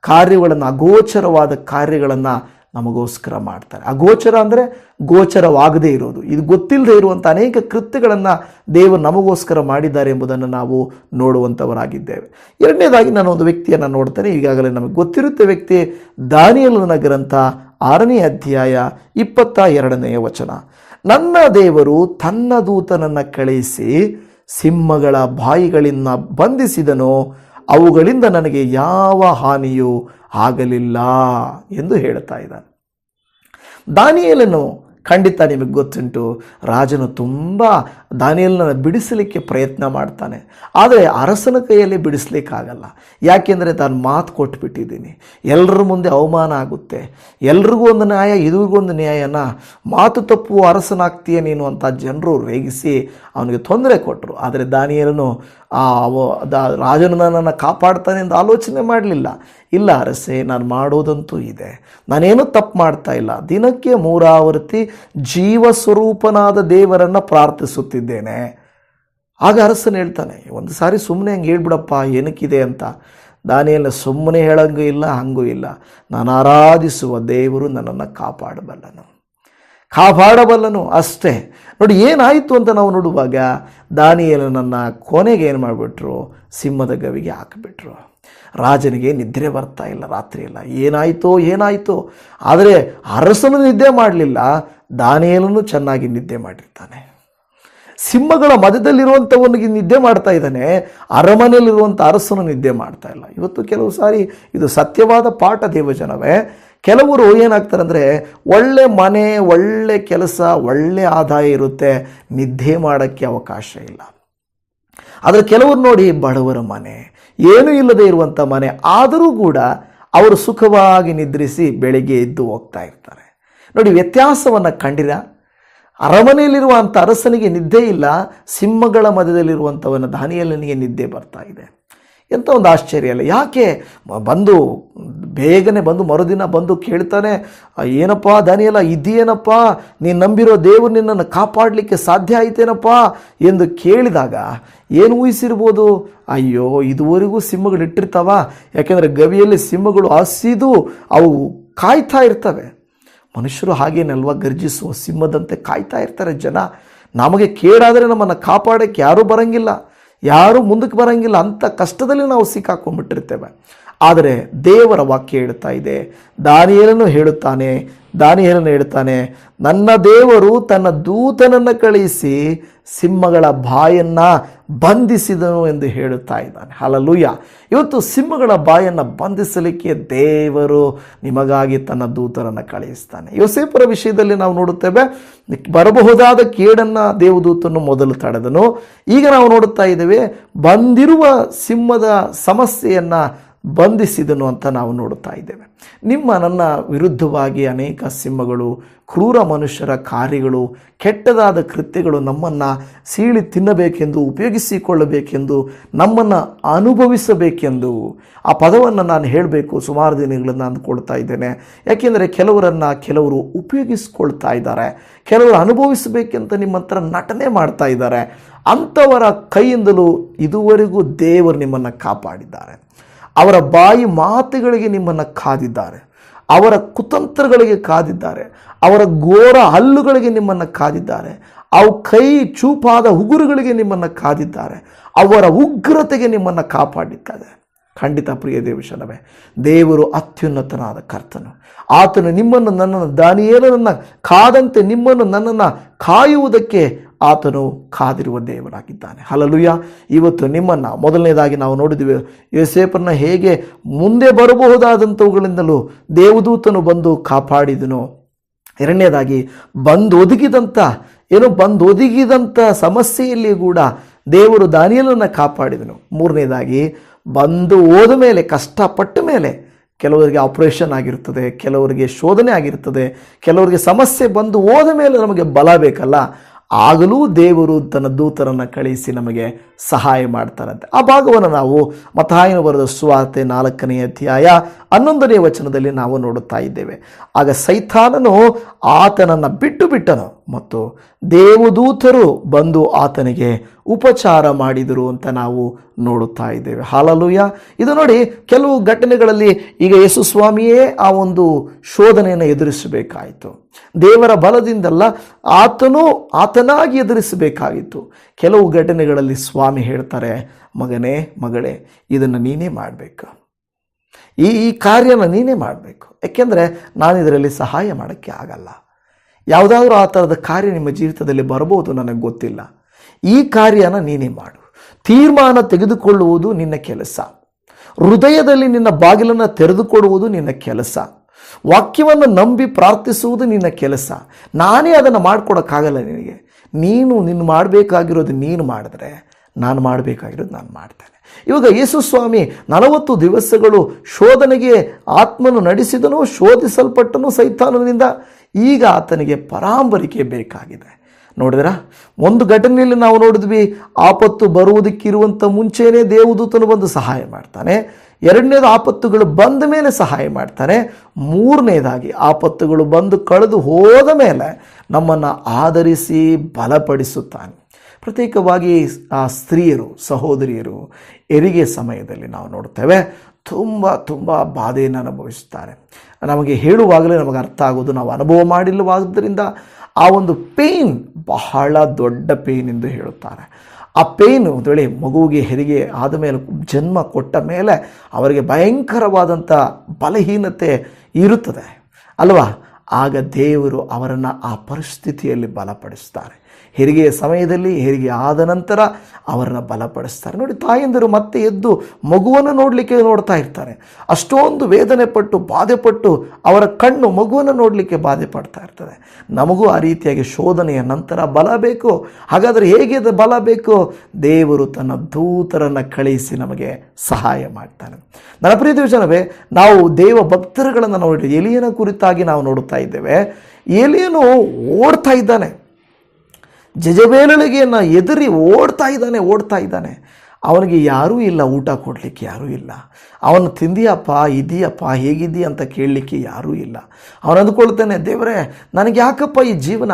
ಕಾರ್ಯಗಳನ್ನು, ಅಗೋಚರವಾದ ಕಾರ್ಯಗಳನ್ನು ನಮಗೋಸ್ಕರ ಮಾಡ್ತಾರೆ. ಅಗೋಚರ ಅಂದರೆ ಗೋಚರವಾಗದೇ ಇರೋದು, ಇದು ಗೊತ್ತಿಲ್ಲದೆ ಇರುವಂಥ ಅನೇಕ ಕೃತ್ಯಗಳನ್ನು ದೇವರು ನಮಗೋಸ್ಕರ ಮಾಡಿದ್ದಾರೆ ಎಂಬುದನ್ನು ನಾವು ನೋಡುವಂಥವರಾಗಿದ್ದೇವೆ. ಎರಡನೇದಾಗಿ ನಾನು ಒಂದು ವ್ಯಕ್ತಿಯನ್ನು ನೋಡ್ತೇನೆ, ಈಗಾಗಲೇ ನಮಗೆ ಗೊತ್ತಿರುತ್ತೆ ವ್ಯಕ್ತಿ, ದಾನಿಯೇಲನ ಗ್ರಂಥ 6ನೇ ಅಧ್ಯಾಯ 22ನೇ ವಚನ. ನನ್ನ ದೇವರು ತನ್ನ ದೂತನನ್ನು ಕಳುಹಿಸಿ ಸಿಂಹಗಳ ಬಾಯಿಗಳಿಂದ ಬಂಧಿಸಿದನು, ಅವುಗಳಿಂದ ನನಗೆ ಯಾವ ಹಾನಿಯೂ ಆಗಲಿಲ್ಲ ಎಂದು ಹೇಳ್ತಾ ಇದ್ದಾನೆ. ದಾನಿಯೇಲನು ಖಂಡಿತ ನಿಮಗೆ ಗೊತ್ತುಂಟು, ರಾಜನು ತುಂಬ ದಾನಿಯೇಲನನ್ನು ಬಿಡಿಸಲಿಕ್ಕೆ ಪ್ರಯತ್ನ ಮಾಡ್ತಾನೆ. ಆದರೆ ಅರಸನ ಕೈಯಲ್ಲಿ ಬಿಡಿಸ್ಲಿಕ್ಕಾಗಲ್ಲ. ಯಾಕೆಂದರೆ ತಾನು ಮಾತು ಕೊಟ್ಬಿಟ್ಟಿದ್ದೀನಿ, ಎಲ್ಲರ ಮುಂದೆ ಅವಮಾನ ಆಗುತ್ತೆ, ಎಲ್ರಿಗೂ ಒಂದು ನ್ಯಾಯ ಇವ್ರಿಗೊಂದು ನ್ಯಾಯನ, ಮಾತು ತಪ್ಪು ಅರಸನಾಗ್ತೀಯ ನೀನು ಅಂತ ಜನರು ರೇಗಿಸಿ ಅವನಿಗೆ ತೊಂದರೆ ಕೊಟ್ಟರು. ಆದರೆ ದಾನಿಯೇಲನು ರಾಜನು ನನ್ನನ್ನು ಕಾಪಾಡ್ತಾನೆ ಎಂದು ಆಲೋಚನೆ ಮಾಡಲಿಲ್ಲ. ಇಲ್ಲ ಅರಸೆ, ನಾನು ಮಾಡೋದಂತೂ ಇದೆ, ನಾನೇನು ತಪ್ಪು ಮಾಡ್ತಾ ಇಲ್ಲ, ದಿನಕ್ಕೆ 3 ಆವರ್ತಿ ಜೀವ ಸ್ವರೂಪನಾದ ದೇವರನ್ನು ಪ್ರಾರ್ಥಿಸುತ್ತಿದ್ದೇನೆ. ಆಗ ಅರಸನು ಹೇಳ್ತಾನೆ, ಒಂದು ಸಾರಿ ಸುಮ್ಮನೆ ಹಂಗೆ ಹೇಳ್ಬಿಡಪ್ಪ ಏನಕ್ಕಿದೆ ಅಂತ. ದಾನಿಯೇಲನು ಸುಮ್ಮನೆ ಹೇಳಂಗೂ ಇಲ್ಲ, ಹಂಗೂ ಇಲ್ಲ, ನಾನು ಆರಾಧಿಸುವ ದೇವರು ನನ್ನನ್ನು ಕಾಪಾಡಬಲ್ಲನು ಅಷ್ಟೇ. ನೋಡಿ ಏನಾಯಿತು ಅಂತ ನಾವು ನೋಡುವಾಗ, ದಾನಿಯೇಲನನ್ನು ಕೊನೆಗೆ ಏನು ಮಾಡಿಬಿಟ್ರು, ಸಿಂಹದ ಗವಿಗೆ ಹಾಕಿಬಿಟ್ರು. ರಾಜನಿಗೆ ನಿದ್ರೆ ಬರ್ತಾ ಇಲ್ಲ, ರಾತ್ರಿ ಇಲ್ಲ, ಏನಾಯಿತೋ. ಆದರೆ ಅರಸನು ನಿದ್ದೆ ಮಾಡಲಿಲ್ಲ, ದಾನಿಯೇಲನು ಚೆನ್ನಾಗಿ ನಿದ್ದೆ ಮಾಡಿರ್ತಾನೆ. ಸಿಂಹಗಳ ಮಧ್ಯದಲ್ಲಿರುವಂಥವನಿಗೆ ನಿದ್ದೆ ಮಾಡ್ತಾ ಇದ್ದಾನೆ, ಅರಮನೆಯಲ್ಲಿರುವಂಥ ಅರಸನು ನಿದ್ದೆ ಮಾಡ್ತಾ ಇಲ್ಲ. ಇವತ್ತು ಕೆಲವು ಸಾರಿ ಇದು ಸತ್ಯವಾದ ಪಾಠ ದೇವಜನವೇ. ಕೆಲವರು ಏನಾಗ್ತಾರೆ ಅಂದರೆ, ಒಳ್ಳೆ ಮನೆ, ಒಳ್ಳೆ ಕೆಲಸ, ಒಳ್ಳೆ ಆದಾಯ ಇರುತ್ತೆ, ನಿದ್ದೆ ಮಾಡೋಕ್ಕೆ ಅವಕಾಶ ಇಲ್ಲ. ಆದರೆ ಕೆಲವರು ನೋಡಿ, ಬಡವರ ಮನೆ, ಏನೂ ಇಲ್ಲದೆ ಇರುವಂಥ ಮನೆ, ಆದರೂ ಕೂಡ ಅವರು ಸುಖವಾಗಿ ನಿದ್ರಿಸಿ ಬೆಳಿಗ್ಗೆ ಎದ್ದು ಹೋಗ್ತಾ ಇರ್ತಾರೆ. ನೋಡಿ ವ್ಯತ್ಯಾಸವನ್ನು ಕಂಡಿರ? ಅರಮನೆಯಲ್ಲಿರುವಂಥ ಅರಸನಿಗೆ ನಿದ್ದೆ ಇಲ್ಲ, ಸಿಂಹಗಳ ಮಧ್ಯದಲ್ಲಿರುವಂಥವನ ದಾನಿಯೇಲನಿಗೆ ನಿದ್ದೆ ಬರ್ತಾ ಇದೆ. ಎಂಥ ಒಂದು ಆಶ್ಚರ್ಯ ಅಲ್ಲ? ಯಾಕೆ ಬೇಗನೆ ಬಂದು ಮರುದಿನ ಬಂದು ಕೇಳ್ತಾನೆ, ಏನಪ್ಪ ದಾನಿಯೇಲ ಇದೆಯೇನಪ್ಪ, ನೀನು ನಂಬಿರೋ ದೇವರು ನಿನ್ನನ್ನು ಕಾಪಾಡಲಿಕ್ಕೆ ಸಾಧ್ಯ ಆಯ್ತೇನಪ್ಪ ಎಂದು ಕೇಳಿದಾಗ ಏನು ಊಹಿಸಿರ್ಬೋದು? ಅಯ್ಯೋ, ಇದುವರೆಗೂ ಸಿಂಹಗಳು ಇಟ್ಟಿರ್ತಾವ, ಯಾಕೆಂದರೆ ಗವಿಯಲ್ಲಿ ಸಿಂಹಗಳು ಹಸಿದು ಅವು ಕಾಯ್ತಾ ಇರ್ತವೆ. ಮನುಷ್ಯರು ಹಾಗೇನಲ್ವ, ಗರ್ಜಿಸುವ ಸಿಂಹದಂತೆ ಕಾಯ್ತಾ ಇರ್ತಾರೆ ಜನ. ನಮಗೆ ಕೇಳಾದರೆ ನಮ್ಮನ್ನು ಕಾಪಾಡೋಕ್ಕೆ ಯಾರೂ ಬರಂಗಿಲ್ಲ, ಯಾರೂ ಮುಂದಕ್ಕೆ ಬರಂಗಿಲ್ಲ, ಅಂಥ ಕಷ್ಟದಲ್ಲಿ ನಾವು ಸಿಕ್ಕಾಕೊಂಡ್ಬಿಟ್ಟಿರ್ತೇವೆ. ಆದರೆ ದೇವರ ವಾಕ್ಯ ಹೇಳ್ತಾ ಇದೆ, ದಾನಿಯೇಲನು ಹೇಳ್ತಾನೆ, ನನ್ನ ದೇವರು ತನ್ನ ದೂತನನ್ನು ಕಳುಹಿಸಿ ಸಿಂಹಗಳ ಬಾಯನ್ನು ಬಂಧಿಸಿದನು ಎಂದು ಹೇಳುತ್ತಾ ಇದ್ದಾನೆ. ಹಲ್ಲೆಲೂಯಾ. ಇವತ್ತು ಸಿಂಹಗಳ ಬಾಯನ್ನು ಬಂಧಿಸಲಿಕ್ಕೆ ದೇವರು ನಿಮಗಾಗಿ ತನ್ನ ದೂತರನ್ನು ಕಳುಹಿಸ್ತಾನೆ. ಯೋಸೇಫರ ವಿಷಯದಲ್ಲಿ ನಾವು ನೋಡುತ್ತೇವೆ, ಬರಬಹುದಾದ ಕೇಡನ್ನು ದೇವದೂತನು ಮೊದಲು ತಡೆದನು. ಈಗ ನಾವು ನೋಡುತ್ತಾ ಇದ್ದೇವೆ, ಬಂದಿರುವ ಸಿಂಹದ ಸಮಸ್ಯೆಯನ್ನು ಬಂಧಿಸಿದನು ಅಂತ ನಾವು ನೋಡುತ್ತಾ ಇದ್ದೇವೆ. ನನ್ನ ವಿರುದ್ಧವಾಗಿ ಅನೇಕ ಸಿಂಹಗಳು, ಕ್ರೂರ ಮನುಷ್ಯರ ಕಾರ್ಯಗಳು, ಕೆಟ್ಟದಾದ ಕೃತ್ಯಗಳು ನಮ್ಮನ್ನು ಸೀಳಿ ತಿನ್ನಬೇಕೆಂದು, ಉಪಯೋಗಿಸಿಕೊಳ್ಳಬೇಕೆಂದು, ನಮ್ಮನ್ನು ಅನುಭವಿಸಬೇಕೆಂದು, ಆ ಪದವನ್ನು ನಾನು ಹೇಳಬೇಕು ಸುಮಾರು ದಿನಗಳನ್ನು ಅಂದುಕೊಳ್ತಾ ಇದ್ದೇನೆ. ಯಾಕೆಂದರೆ ಕೆಲವರು ಉಪಯೋಗಿಸ್ಕೊಳ್ತಾ ಇದ್ದಾರೆ, ಕೆಲವರು ಅನುಭವಿಸಬೇಕೆಂತ ನಿಮ್ಮ ಹತ್ರ ನಟನೆ ಮಾಡ್ತಾ ಇದ್ದಾರೆ. ಅಂಥವರ ಕೈಯಿಂದಲೂ ಇದುವರೆಗೂ ದೇವರು ನಿಮ್ಮನ್ನು ಕಾಪಾಡಿದ್ದಾರೆ. ಅವರ ಬಾಯಿ ಮಾತುಗಳಿಗೆ ನಿಮ್ಮನ್ನು ಕಾದಿದ್ದಾರೆ, ಅವರ ಕುತಂತ್ರಗಳಿಗೆ ಕಾದಿದ್ದಾರೆ, ಅವರ ಘೋರ ಹಲ್ಲುಗಳಿಗೆ ನಿಮ್ಮನ್ನು ಕಾದಿದ್ದಾರೆ, ಅವು ಕೈ ಚೂಪಾದ ಉಗುರುಗಳಿಗೆ ನಿಮ್ಮನ್ನು ಕಾದಿದ್ದಾರೆ, ಅವರ ಉಗ್ರತೆಗೆ ನಿಮ್ಮನ್ನು ಕಾಪಾಡಿದ್ದಾರೆ. ಖಂಡಿತ ಪ್ರಿಯ ದೇವಜನವೇ, ದೇವರು ಅತ್ಯುನ್ನತನಾದ ಕರ್ತನು. ಆತನು ನನ್ನನ್ನು ದಾನಿಯೇಲನನ್ನು ಕಾದಂತೆ ನನ್ನನ್ನು ಕಾಯುವುದಕ್ಕೆ ಆತನು ಕಾದಿರುವ ದೇವರಾಗಿದ್ದಾನೆ. ಹಲ್ಲೆಲೂಯಾ. ಇವತ್ತು ನಿಮ್ಮನ್ನು ಮೊದಲನೇದಾಗಿ ನಾವು ನೋಡಿದ್ವಿ, ಯೋಸೇಫರನ್ನ ಹೇಗೆ ಮುಂದೆ ಬರಬಹುದಾದಂಥವುಗಳಿಂದಲೂ ದೇವದೂತನು ಬಂದು ಕಾಪಾಡಿದನು. ಎರಡನೇದಾಗಿ ಬಂದು ಒದಗಿದಂಥ ಸಮಸ್ಯೆಯಲ್ಲಿ ಕೂಡ ದೇವರು ದಾನಿಯೇಲನನ್ನು ಕಾಪಾಡಿದನು. ಮೂರನೇದಾಗಿ ಬಂದು ಹೋದ ಮೇಲೆ, ಕಷ್ಟಪಟ್ಟ ಮೇಲೆ, ಕೆಲವರಿಗೆ ಆಪರೇಷನ್ ಆಗಿರ್ತದೆ, ಕೆಲವರಿಗೆ ಶೋಧನೆ ಆಗಿರ್ತದೆ, ಕೆಲವರಿಗೆ ಸಮಸ್ಯೆ ಬಂದು ಹೋದ ಮೇಲೆ ನಮಗೆ ಬಲ ಬೇಕಲ್ಲ, ಆಗಲೂ ದೇವರು ತನ್ನ ದೂತರನ್ನು ಕಳುಹಿಸಿ ನಮಗೆ ಸಹಾಯ ಮಾಡ್ತಾರಂತೆ. ಆ ಭಾಗವನ್ನು ನಾವು ಮತ್ತಾಯನು ಬರೆದ ಸುವಾರ್ತೆ 4ನೇ ಅಧ್ಯಾಯ 11ನೇ ವಚನದಲ್ಲಿ ನಾವು ನೋಡುತ್ತಾ ಇದ್ದೇವೆ. ಆಗ ಸೈತಾನನು ಆತನನ್ನು ಬಿಟ್ಟನು ಮತ್ತು ದೇವದೂತರು ಬಂದು ಆತನಿಗೆ ಉಪಚಾರ ಮಾಡಿದರು ಅಂತ ನಾವು ನೋಡುತ್ತಾ ಇದ್ದೇವೆ. ಹಲ್ಲೆಲೂಯಾ. ಇದು ನೋಡಿ, ಕೆಲವು ಘಟನೆಗಳಲ್ಲಿ ಈಗ ಯೇಸು ಸ್ವಾಮಿಯೇ ಆ ಒಂದು ಶೋಧನೆಯನ್ನು ಎದುರಿಸಬೇಕಾಯಿತು. ದೇವರ ಬಲದಿಂದಲ್ಲ, ಆತನಾಗಿ ಎದುರಿಸಬೇಕಾಗಿತ್ತು. ಕೆಲವು ಘಟನೆಗಳಲ್ಲಿ ಸ್ವಾಮಿ ಹೇಳ್ತಾರೆ, ಮಗಳೇ ಇದನ್ನು ನೀನೇ ಮಾಡಬೇಕು, ಈ ಕಾರ್ಯನ ನೀನೇ ಮಾಡಬೇಕು, ಯಾಕೆಂದರೆ ನಾನು ಇದರಲ್ಲಿ ಸಹಾಯ ಮಾಡೋಕ್ಕೆ ಆಗಲ್ಲ. ಯಾವುದಾದ್ರೂ ಆ ಥರದ ಕಾರ್ಯ ನಿಮ್ಮ ಜೀವಿತದಲ್ಲಿ ಬರ್ಬೋದು, ನನಗೆ ಗೊತ್ತಿಲ್ಲ. ಈ ಕಾರ್ಯನ ನೀನೇ ಮಾಡು. ತೀರ್ಮಾನ ತೆಗೆದುಕೊಳ್ಳುವುದು ನಿನ್ನ ಕೆಲಸ. ಹೃದಯದಲ್ಲಿ ನಿನ್ನ ಬಾಗಿಲನ್ನು ತೆರೆದುಕೊಡುವುದು ನಿನ್ನ ಕೆಲಸ. ವಾಕ್ಯವನ್ನು ನಂಬಿ ಪ್ರಾರ್ಥಿಸುವುದು ನಿನ್ನ ಕೆಲಸ. ನಾನೇ ಅದನ್ನು ಮಾಡಿಕೊಡೋಕ್ಕಾಗಲ್ಲ ನಿನಗೆ. ನೀನು ಮಾಡಬೇಕಾಗಿರೋದು ನೀನು ಮಾಡಿದ್ರೆ, ನಾನು ಮಾಡಬೇಕಾಗಿರೋದು ನಾನು ಮಾಡ್ತೇನೆ. ಇವಾಗ ಯೇಸು ಸ್ವಾಮಿ 40 ದಿವಸಗಳು ಶೋಧನೆಗೆ ಆತ್ಮನು ನಡೆಸಿದನು, ಶೋಧಿಸಲ್ಪಟ್ಟನು ಸೈತಾನನಿಂದ. ಈಗ ಆತನಿಗೆ ಪರಾಂಬರಿಕೆ ಬೇಕಾಗಿದೆ. ನೋಡಿದ್ರ, ಒಂದು ಘಟನೆಯಲ್ಲಿ ನಾವು ನೋಡಿದ್ವಿ, ಆಪತ್ತು ಬರುವುದಕ್ಕಿರುವಂಥ ಮುಂಚೆನೇ ದೇವದೂತನು ಬಂದು ಸಹಾಯ ಮಾಡ್ತಾನೆ. ಎರಡನೇದು ಆಪತ್ತುಗಳು ಬಂದ ಮೇಲೆ ಸಹಾಯ ಮಾಡ್ತಾನೆ. ಮೂರನೇದಾಗಿ ಆಪತ್ತುಗಳು ಬಂದು ಕಳೆದು ಹೋದ ಮೇಲೆ ನಮ್ಮನ್ನು ಆಧರಿಸಿ ಬಲಪಡಿಸುತ್ತಾನೆ. ಪ್ರತ್ಯೇಕವಾಗಿ ಆ ಸ್ತ್ರೀಯರು, ಸಹೋದರಿಯರು ಹೆರಿಗೆ ಸಮಯದಲ್ಲಿ ನಾವು ನೋಡ್ತೇವೆ, ತುಂಬ ಬಾಧೆಯನ್ನು ಅನುಭವಿಸುತ್ತಾರೆ. ನಮಗೆ ಹೇಳುವಾಗಲೇ ನಮಗೆ ಅರ್ಥ ಆಗೋದು, ನಾವು ಅನುಭವ ಮಾಡಿಲ್ಲವಾದ್ದರಿಂದ ಆ ಒಂದು ಪೇಯ್ನ್ ಬಹಳ ದೊಡ್ಡ ಪೇಯ್ನ್ ಎಂದು ಹೇಳುತ್ತಾರೆ. ಆ ಪೇಯ್ನು ಒಂದು ವೇಳೆ ಮಗುವಿಗೆ ಹೆರಿಗೆ ಆದ ಮೇಲೆ, ಜನ್ಮ ಕೊಟ್ಟ ಮೇಲೆ ಅವರಿಗೆ ಭಯಂಕರವಾದಂಥ ಬಲಹೀನತೆ ಇರುತ್ತದೆ ಅಲ್ವಾ? ಆಗ ದೇವರು ಅವರನ್ನು ಆ ಪರಿಸ್ಥಿತಿಯಲ್ಲಿ ಬಲಪಡಿಸ್ತಾರೆ. ಹೆರಿಗೆಯ ಸಮಯದಲ್ಲಿ, ಹೆರಿಗೆ ಆದ ನಂತರ ಅವರನ್ನು ಬಲಪಡಿಸ್ತಾರೆ. ನೋಡಿ, ತಾಯಂದಿರು ಮತ್ತೆ ಎದ್ದು ಮಗುವನ್ನು ನೋಡಲಿಕ್ಕೆ ನೋಡ್ತಾ ಇರ್ತಾರೆ. ಅಷ್ಟೊಂದು ವೇದನೆ ಪಟ್ಟು ಬಾಧೆಪಟ್ಟು ಅವರ ಕಣ್ಣು ಮಗುವನ್ನು ನೋಡಲಿಕ್ಕೆ ಬಾಧೆ ಪಡ್ತಾ ಇರ್ತದೆ. ನಮಗೂ ಆ ರೀತಿಯಾಗಿ ಶೋಧನೆಯ ನಂತರ ಬಲ ಬೇಕು. ಹಾಗಾದರೆ ಹೇಗೆ ಅದು ಬಲ ಬೇಕು? ದೇವರು ತನ್ನ ದೂತರನ್ನು ಕಳುಹಿಸಿ ನಮಗೆ ಸಹಾಯ ಮಾಡ್ತಾನೆ. ನನ್ನ ಪ್ರೀತಿ ಜನವೇ, ನಾವು ದೇವ ಭಕ್ತರುಗಳನ್ನು ನೋಡಿ ಎಲಿಯನ ಕುರಿತಾಗಿ ನಾವು ನೋಡುತ್ತಾ ಇದ್ದೇವೆ. ಎಲಿಯನು ಓಡ್ತಾ ಇದ್ದಾನೆ, ಜೆಜಬೇಲಳಿಗೆ ಎದುರಿ ಓಡ್ತಾ ಇದ್ದಾನೆ. ಅವನಿಗೆ ಯಾರೂ ಇಲ್ಲ, ಊಟ ಕೊಡಲಿಕ್ಕೆ ಯಾರೂ ಇಲ್ಲ. ಅವನು ತಿಂದಿಯಪ್ಪ, ಇದೆಯಪ್ಪ, ಹೇಗಿದ್ದೀಯ ಅಂತ ಕೇಳಲಿಕ್ಕೆ ಯಾರೂ ಇಲ್ಲ. ಅವನು ಅಂದ್ಕೊಳ್ತಾನೆ, ದೇವರೇ ನನಗೆ ಯಾಕಪ್ಪ ಈ ಜೀವನ,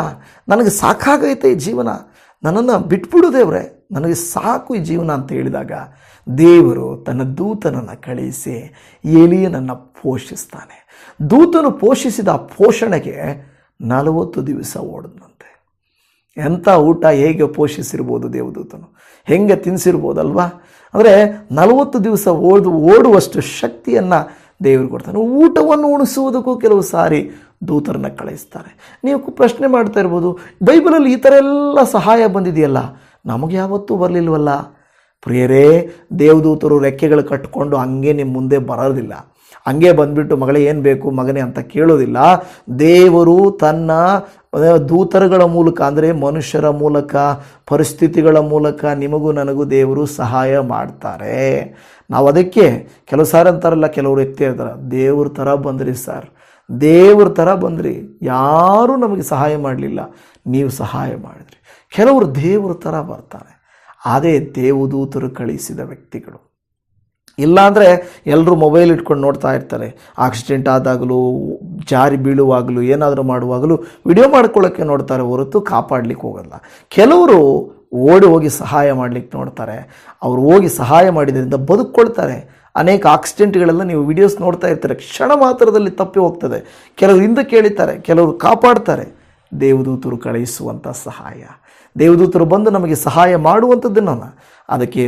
ನನಗೆ ಸಾಕಾಗೈತೆ ಈ ಜೀವನ, ನನ್ನನ್ನು ಬಿಟ್ಬಿಡು ದೇವರೇ, ನನಗೆ ಸಾಕು ಈ ಜೀವನ ಅಂತ ಹೇಳಿದಾಗ ದೇವರು ತನ್ನ ದೂತನನ್ನು ಕಳುಹಿಸಿ ಎಲಿಯನನ್ನು ಪೋಷಿಸ್ತಾನೆ. ದೂತನು ಪೋಷಿಸಿದ ಆ ಪೋಷಣೆಗೆ 40 ದಿವಸ ಓಡಿದ್ನಂತೆ. ಎಂಥ ಊಟ, ಹೇಗೆ ಪೋಷಿಸಿರ್ಬೋದು ದೇವದೂತನು, ಹೆಂಗೆ ತಿನ್ನಿಸಿರ್ಬೋದಲ್ವಾ? ಅಂದರೆ 40 ದಿವಸ ಓಡುವಷ್ಟು ಶಕ್ತಿಯನ್ನು ದೇವರು ಕೊಡ್ತಾನೆ. ಊಟವನ್ನು ಉಣಿಸುವುದಕ್ಕೂ ಕೆಲವು ಸಾರಿ ದೂತರನ್ನು ಕಳಿಸ್ತಾರೆ. ನೀವು ಪ್ರಶ್ನೆ ಮಾಡ್ತಾ ಇರ್ಬೋದು, ಬೈಬಲಲ್ಲಿ ಈ ಥರ ಎಲ್ಲ ಸಹಾಯ ಬಂದಿದೆಯಲ್ಲ, ನಮಗೆ ಯಾವತ್ತೂ ಬರಲಿಲ್ವಲ್ಲ? ಪ್ರಿಯರೇ, ದೇವದೂತರು ರೆಕ್ಕೆಗಳು ಕಟ್ಟಿಕೊಂಡು ಹಂಗೆ ನಿಮ್ಮ ಮುಂದೆ ಬರೋದಿಲ್ಲ. ಹಂಗೆ ಬಂದುಬಿಟ್ಟು ಮಗಳೇ ಏನು ಬೇಕು ಮಗನೇ ಅಂತ ಕೇಳೋದಿಲ್ಲ. ದೇವರು ತನ್ನ ದೂತರುಗಳ ಮೂಲಕ, ಅಂದರೆ ಮನುಷ್ಯರ ಮೂಲಕ, ಪರಿಸ್ಥಿತಿಗಳ ಮೂಲಕ ನಿಮಗೂ ನನಗೂ ದೇವರು ಸಹಾಯ ಮಾಡ್ತಾರೆ. ನಾವು ಅದಕ್ಕೆ ಕೆಲವು ಸಾರಿ ಅಂತಾರಲ್ಲ, ಕೆಲವರು ಎತ್ತಿ ಹೇಳ್ತಾರೆ, ದೇವ್ರ ಥರ ಬಂದ್ರಿ ಸರ್, ದೇವ್ರ ಥರ ಬಂದ್ರಿ, ಯಾರೂ ನಮಗೆ ಸಹಾಯ ಮಾಡಲಿಲ್ಲ, ನೀವು ಸಹಾಯ ಮಾಡಿದ್ರಿ. ಕೆಲವರು ದೇವ್ರ ಥರ ಬರ್ತಾರೆ, ಅದೇ ದೇವದೂತರು ಕಳಿಸಿದ ವ್ಯಕ್ತಿಗಳು. ಇಲ್ಲಾಂದರೆ ಎಲ್ಲರೂ ಮೊಬೈಲ್ ಇಟ್ಕೊಂಡು ನೋಡ್ತಾ ಇರ್ತಾರೆ. ಆಕ್ಸಿಡೆಂಟ್ ಆದಾಗಲೂ, ಜಾರಿ ಬೀಳುವಾಗಲೂ, ಏನಾದರೂ ಮಾಡುವಾಗಲೂ ವಿಡಿಯೋ ಮಾಡ್ಕೊಳ್ಳೋಕ್ಕೆ ನೋಡ್ತಾರೆ ಹೊರತು ಕಾಪಾಡಲಿಕ್ಕೆ ಹೋಗಲ್ಲ. ಕೆಲವರು ಓಡಿ ಹೋಗಿ ಸಹಾಯ ಮಾಡಲಿಕ್ಕೆ ನೋಡ್ತಾರೆ. ಅವರು ಹೋಗಿ ಸಹಾಯ ಮಾಡಿದ್ರಿಂದ ಬದುಕೊಳ್ತಾರೆ. ಅನೇಕ ಆಕ್ಸಿಡೆಂಟ್ಗಳೆಲ್ಲ ನೀವು ವಿಡಿಯೋಸ್ ನೋಡ್ತಾ ಇರ್ತಾರೆ, ಕ್ಷಣ ಮಾತ್ರದಲ್ಲಿ ತಪ್ಪಿ ಹೋಗ್ತದೆ. ಕೆಲವರು ಹಿಂದಕ್ಕೆ ಕೇಳಿತಾರೆ, ಕೆಲವರು ಕಾಪಾಡ್ತಾರೆ. ದೇವದೂತರು ಕಳುಹಿಸುವಂಥ ಸಹಾಯ, ದೇವದೂತರು ಬಂದು ನಮಗೆ ಸಹಾಯ ಮಾಡುವಂಥದ್ದನ್ನು, ಅದಕ್ಕೆ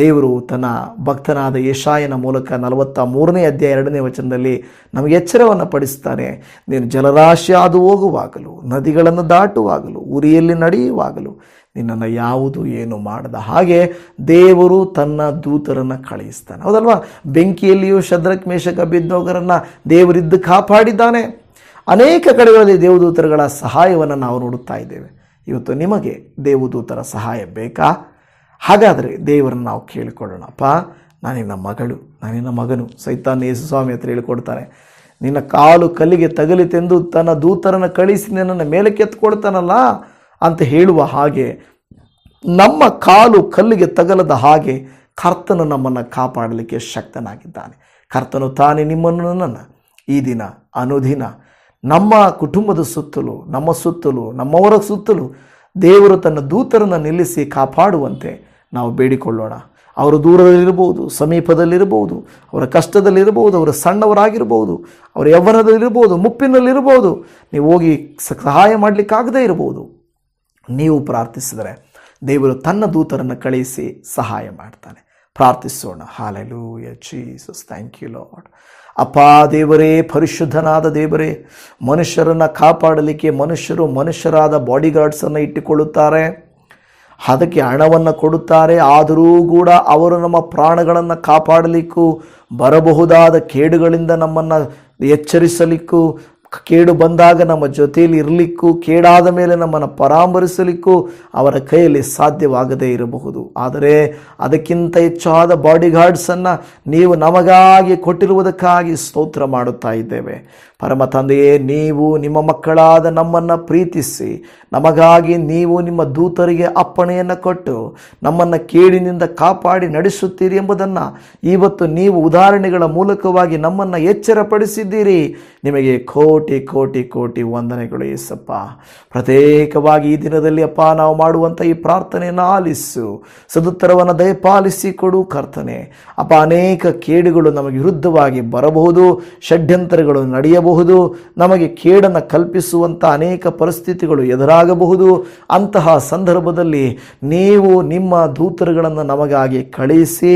ದೇವರು ತನ್ನ ಭಕ್ತನಾದ ಯೆಶಾಯನ ಮೂಲಕ 43ನೇ ಅಧ್ಯಾಯ 2ನೇ ವಚನದಲ್ಲಿ ನಮಗೆ ಎಚ್ಚರವನ್ನು ಪಡಿಸ್ತಾನೆ. ನೀನು ಜಲರಾಶಿ ಹಾದು ಹೋಗುವಾಗಲೂ, ನದಿಗಳನ್ನು ದಾಟುವಾಗಲೂ, ಉರಿಯಲ್ಲಿ ನಡೆಯುವಾಗಲೂ ನಿನ್ನನ್ನು ಯಾವುದು ಏನು ಮಾಡದ ಹಾಗೆ ದೇವರು ತನ್ನ ದೂತರನ್ನು ಕಳುಹಿಸ್ತಾನೆ. ಹೌದಲ್ವಾ? ಬೆಂಕಿಯಲ್ಲಿಯೂ ಶದ್ರಕ್, ಮೇಷಕ, ಅಬೇದ್ನೆಗೋರನ್ನು ದೇವರಿದ್ದು ಕಾಪಾಡಿದ್ದಾನೆ. ಅನೇಕ ಕಡೆಗಳಲ್ಲಿ ದೇವದೂತರುಗಳ ಸಹಾಯವನ್ನು ನಾವು ನೋಡುತ್ತಾ ಇದ್ದೇವೆ. ಇವತ್ತು ನಿಮಗೆ ದೇವದೂತರ ಸಹಾಯ ಬೇಕಾ? ಹಾಗಾದರೆ ದೇವರನ್ನು ನಾವು ಕೇಳಿಕೊಳ್ಳೋಣ. ಅಪ್ಪ, ನಾನಿನ್ನ ಮಗಳು, ನಾನಿನ್ನ ಮಗನು. ಸೈತಾನ ಯೇಸು ಸ್ವಾಮಿ ಹತ್ರ ಹೇಳಿಕೊಡ್ತಾನೆ, ನಿನ್ನ ಕಾಲು ಕಲ್ಲಿಗೆ ತಗಲಿತೆಂದು ತನ್ನ ದೂತರನ್ನು ಕಳಿಸಿ ನಿನ್ನನ್ನು ಮೇಲಕ್ಕೆ ಎತ್ಕೊಳ್ತಾನಲ್ಲ ಅಂತ ಹೇಳುವ ಹಾಗೆ, ನಮ್ಮ ಕಾಲು ಕಲ್ಲಿಗೆ ತಗಲದ ಹಾಗೆ ಕರ್ತನು ನಮ್ಮನ್ನು ಕಾಪಾಡಲಿಕ್ಕೆ ಶಕ್ತನಾಗಿದ್ದಾನೆ. ಕರ್ತನು ತಾನೇ ನಿಮ್ಮನ್ನು, ನನ್ನನ್ನು ಈ ದಿನ ಅನುದಿನ ನಮ್ಮ ಕುಟುಂಬದ ಸುತ್ತಲೂ, ನಮ್ಮ ಸುತ್ತಲೂ, ನಮ್ಮವರ ಸುತ್ತಲೂ ದೇವರು ತನ್ನ ದೂತರನ್ನು ನಿಲ್ಲಿಸಿ ಕಾಪಾಡುವಂತೆ ನಾವು ಬೇಡಿಕೊಳ್ಳೋಣ. ಅವರು ದೂರದಲ್ಲಿರ್ಬೋದು, ಸಮೀಪದಲ್ಲಿರ್ಬೋದು, ಅವರ ಕಷ್ಟದಲ್ಲಿರ್ಬೋದು, ಅವರು ಸಣ್ಣವರಾಗಿರ್ಬೋದು, ಅವರ ಯೌವನದಲ್ಲಿರ್ಬೋದು, ಮುಪ್ಪಿನಲ್ಲಿರ್ಬೋದು, ನೀವು ಹೋಗಿ ಸಹಾಯ ಮಾಡಲಿಕ್ಕಾಗದೇ ಇರ್ಬೋದು. ನೀವು ಪ್ರಾರ್ಥಿಸಿದರೆ ದೇವರು ತನ್ನ ದೂತರನ್ನು ಕಳುಹಿಸಿ ಸಹಾಯ ಮಾಡ್ತಾನೆ. ಪ್ರಾರ್ಥಿಸೋಣ. Hallelujah Jesus, thank you Lord. ಅಪ್ಪ ದೇವರೇ, ಪರಿಶುದ್ಧನಾದ ದೇವರೇ, ಮನುಷ್ಯರನ್ನು ಕಾಪಾಡಲಿಕ್ಕೆ ಮನುಷ್ಯರಾದ ಬಾಡಿಗಾರ್ಡ್ಸನ್ನು ಇಟ್ಟುಕೊಳ್ಳುತ್ತಾರೆ, ಅದಕ್ಕೆ ಹಣವನ್ನು ಕೊಡುತ್ತಾರೆ. ಆದರೂ ಕೂಡ ಅವರು ನಮ್ಮ ಪ್ರಾಣಗಳನ್ನು ಕಾಪಾಡಲಿಕ್ಕೂ ಬರಬಹುದಾದ ಕೇಡುಗಳಿಂದ ನಮ್ಮನ್ನು ಎಚ್ಚರಿಸಲಿಕ್ಕೂ, ಕೇಡು ಬಂದಾಗ ನಮ್ಮ ಜೊತೆಯಲ್ಲಿ ಇರಲಿಕ್ಕೂ, ಕೇಡಾದ ಮೇಲೆ ನಮ್ಮನ್ನು ಪರಾಮರಿಸಲಿಕ್ಕೂ ಅವರ ಕೈಯಲ್ಲಿ ಸಾಧ್ಯವಾಗದೇ ಇರಬಹುದು. ಆದರೆ ಅದಕ್ಕಿಂತ ಹೆಚ್ಚಾದ ಬಾಡಿಗಾರ್ಡ್ಸನ್ನು ನೀವು ನಮಗಾಗಿ ಕೊಟ್ಟಿರುವುದಕ್ಕಾಗಿ ಸ್ತೋತ್ರ ಮಾಡುತ್ತಾ ಇದ್ದೇವೆ. ಪರಮ ತಂದೆಯೇ, ನೀವು ನಿಮ್ಮ ಮಕ್ಕಳಾದ ನಮ್ಮನ್ನು ಪ್ರೀತಿಸಿ ನಮಗಾಗಿ ನೀವು ನಿಮ್ಮ ದೂತರಿಗೆ ಅಪ್ಪಣೆಯನ್ನು ಕೊಟ್ಟು ನಮ್ಮನ್ನು ಕೇಡಿನಿಂದ ಕಾಪಾಡಿ ನಡೆಸುತ್ತೀರಿ ಎಂಬುದನ್ನು ಇವತ್ತು ನೀವು ಉದಾಹರಣೆಗಳ ಮೂಲಕವಾಗಿ ನಮ್ಮನ್ನು ಎಚ್ಚರಪಡಿಸಿದ್ದೀರಿ. ನಿಮಗೆ ಕೋಟಿ ಕೋಟಿ ಕೋಟಿ ವಂದನೆಗಳು ಯೇಸಪ್ಪ. ಪ್ರತ್ಯೇಕವಾಗಿ ಈ ದಿನದಲ್ಲಿ ಅಪ್ಪ ನಾವು ಮಾಡುವಂಥ ಈ ಪ್ರಾರ್ಥನೆಯನ್ನು ಆಲಿಸು, ಸದುತ್ತರವನ್ನು ದಯಪಾಲಿಸಿ ಕೊಡು ಕರ್ತನೆ. ಅಪ್ಪ, ಅನೇಕ ಕೇಡುಗಳು ನಮಗೆ ವಿರುದ್ಧವಾಗಿ ಬರಬಹುದು, ಷಡ್ಯಂತರಗಳು ನಡೆಯಬಹುದು, ನಮಗೆ ಕೇಡನ್ನು ಕಲ್ಪಿಸುವಂಥ ಅನೇಕ ಪರಿಸ್ಥಿತಿಗಳು ಎದುರಾಗಬಹುದು. ಅಂತಹ ಸಂದರ್ಭದಲ್ಲಿ ನೀವು ನಿಮ್ಮ ದೂತರುಗಳನ್ನು ನಮಗಾಗಿ ಕಳುಹಿಸಿ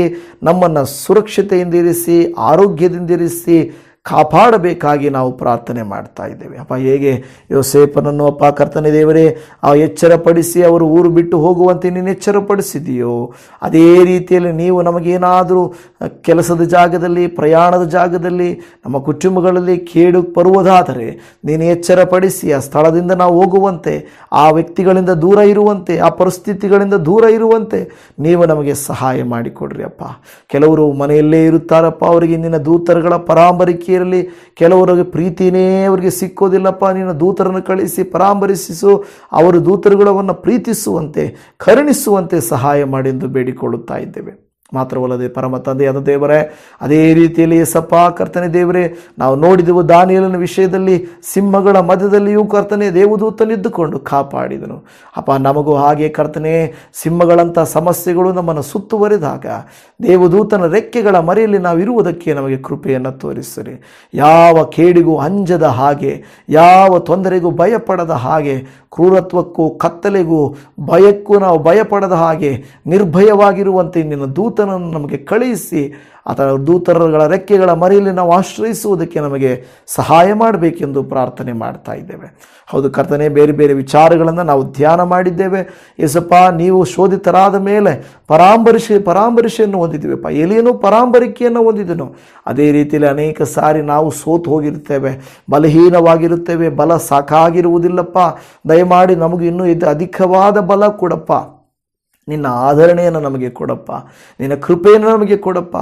ನಮ್ಮನ್ನು ಸುರಕ್ಷತೆಯಿಂದಿರಿಸಿ, ಆರೋಗ್ಯದಿಂದಿರಿಸಿ ಕಾಪಾಡಬೇಕಾಗಿ ನಾವು ಪ್ರಾರ್ಥನೆ ಮಾಡ್ತಾ ಇದ್ದೇವೆ. ಅಪ್ಪ, ಹೇಗೆ ಯೋಸೇಫನನ್ನು ಅಪ್ಪ ಕರ್ತನೆ ದೇವರೇ ಎಚ್ಚರಪಡಿಸಿ ಅವರು ಊರು ಬಿಟ್ಟು ಹೋಗುವಂತೆ ನೀನು ಎಚ್ಚರಪಡಿಸಿದೆಯೋ, ಅದೇ ರೀತಿಯಲ್ಲಿ ನೀವು ನಮಗೇನಾದರೂ ಕೆಲಸದ ಜಾಗದಲ್ಲಿ, ಪ್ರಯಾಣದ ಜಾಗದಲ್ಲಿ, ನಮ್ಮ ಕುಟುಂಬಗಳಲ್ಲಿ ಕೇಡು ಬರುವುದಾದರೆ ನೀನು ಎಚ್ಚರಪಡಿಸಿ ಆ ಸ್ಥಳದಿಂದ ನಾವು ಹೋಗುವಂತೆ, ಆ ವ್ಯಕ್ತಿಗಳಿಂದ ದೂರ ಇರುವಂತೆ, ಆ ಪರಿಸ್ಥಿತಿಗಳಿಂದ ದೂರ ಇರುವಂತೆ ನೀವು ನಮಗೆ ಸಹಾಯ ಮಾಡಿಕೊಡ್ರಿ ಅಪ್ಪ. ಕೆಲವರು ಮನೆಯಲ್ಲೇ ಇರುತ್ತಾರಪ್ಪ, ಅವರಿಗೆ ನಿನ್ನ ದೂತರುಗಳ ಪರಾಮರಿಕೆ ಇರಲಿ. ಕೆಲವರಿಗೆ ಪ್ರೀತಿನೇ ಅವರಿಗೆ ಸಿಕ್ಕೋದಿಲ್ಲಪ್ಪ, ನಿನ್ನ ದೂತರನ್ನು ಕಳಿಸಿ ಪರಾಮರಿಸು, ಅವರು ದೂತರುಗಳನ್ನು ಪ್ರೀತಿಸುವಂತೆ, ಕರುಣಿಸುವಂತೆ ಸಹಾಯ ಮಾಡಿ ಎಂದು ಬೇಡಿಕೊಳ್ಳುತ್ತಾ ಇದ್ದೇವೆ. ಮಾತ್ರವಲ್ಲದೆ ಪರಮ ತಂದೆಯಾದ ದೇವರೇ, ಅದೇ ರೀತಿಯಲ್ಲಿ ಯೇಸಪ್ಪ ಕರ್ತನೆ ದೇವರೇ, ನಾವು ನೋಡಿದೆವು ದಾನಿಯೇಲನ ವಿಷಯದಲ್ಲಿ ಸಿಂಹಗಳ ಮಧ್ಯದಲ್ಲಿಯೂ ಕರ್ತನೆ ದೇವದೂತನಿದ್ದುಕೊಂಡು ಕಾಪಾಡಿದನು. ಅಪ್ಪ, ನಮಗೂ ಹಾಗೆ ಕರ್ತನೆ ಸಿಂಹಗಳಂಥ ಸಮಸ್ಯೆಗಳು ನಮ್ಮನ್ನು ಸುತ್ತುವರಿದಾಗ ದೇವದೂತನ ರೆಕ್ಕೆಗಳ ಮರೆಯಲ್ಲಿ ನಾವು ಇರುವುದಕ್ಕೆ ನಮಗೆ ಕೃಪೆಯನ್ನು ತೋರಿಸಿರಿ. ಯಾವ ಕೇಡಿಗೂ ಅಂಜದ ಹಾಗೆ, ಯಾವ ತೊಂದರೆಗೂ ಭಯಪಡದ ಹಾಗೆ, ಕ್ರೂರತ್ವಕ್ಕೂ ಕತ್ತಲೆಗೂ ಭಯಕ್ಕೂ ನಾವು ಭಯಪಡದ ಹಾಗೆ ನಿರ್ಭಯವಾಗಿರುವಂತೆ ನಿನ್ನ ದೂತನನ್ನು ನಮಗೆ ಕಳುಹಿಸಿ ಅಥವಾ ದೂತರುಗಳ ರೆಕ್ಕೆಗಳ ಮರೆಯಲ್ಲಿ ನಾವು ಆಶ್ರಯಿಸುವುದಕ್ಕೆ ನಮಗೆ ಸಹಾಯ ಮಾಡಬೇಕೆಂದು ಪ್ರಾರ್ಥನೆ ಮಾಡ್ತಾ ಇದ್ದೇವೆ. ಹೌದು ಕರ್ತನೆ, ಬೇರೆ ಬೇರೆ ವಿಚಾರಗಳನ್ನು ನಾವು ಧ್ಯಾನ ಮಾಡಿದ್ದೇವೆ. ಯೇಸಪ್ಪ, ನೀವು ಶೋಧಿತರಾದ ಮೇಲೆ ಪರಾಮರಿಸೆಯನ್ನು ಹೊಂದಿದ್ದೇವೆಪ್ಪ. ಎಲಿಯನು ಪರಾಮರಿಕೆಯನ್ನು ಹೊಂದಿದನು. ಅದೇ ರೀತಿಯಲ್ಲಿ ಅನೇಕ ಸಾರಿ ನಾವು ಸೋತು ಹೋಗಿರುತ್ತೇವೆ, ಬಲಹೀನವಾಗಿರುತ್ತೇವೆ, ಬಲ ಸಾಕಾಗಿರುವುದಿಲ್ಲಪ್ಪ. ದಯಮಾಡಿ ನಮಗೂ ಇನ್ನೂ ಅಧಿಕವಾದ ಬಲ ಕೊಡಪ್ಪ. ನಿನ್ನ ಆಧರಣೆಯನ್ನು ನಮಗೆ ಕೊಡಪ್ಪ, ನಿನ್ನ ಕೃಪೆಯನ್ನು ನಮಗೆ ಕೊಡಪ್ಪ.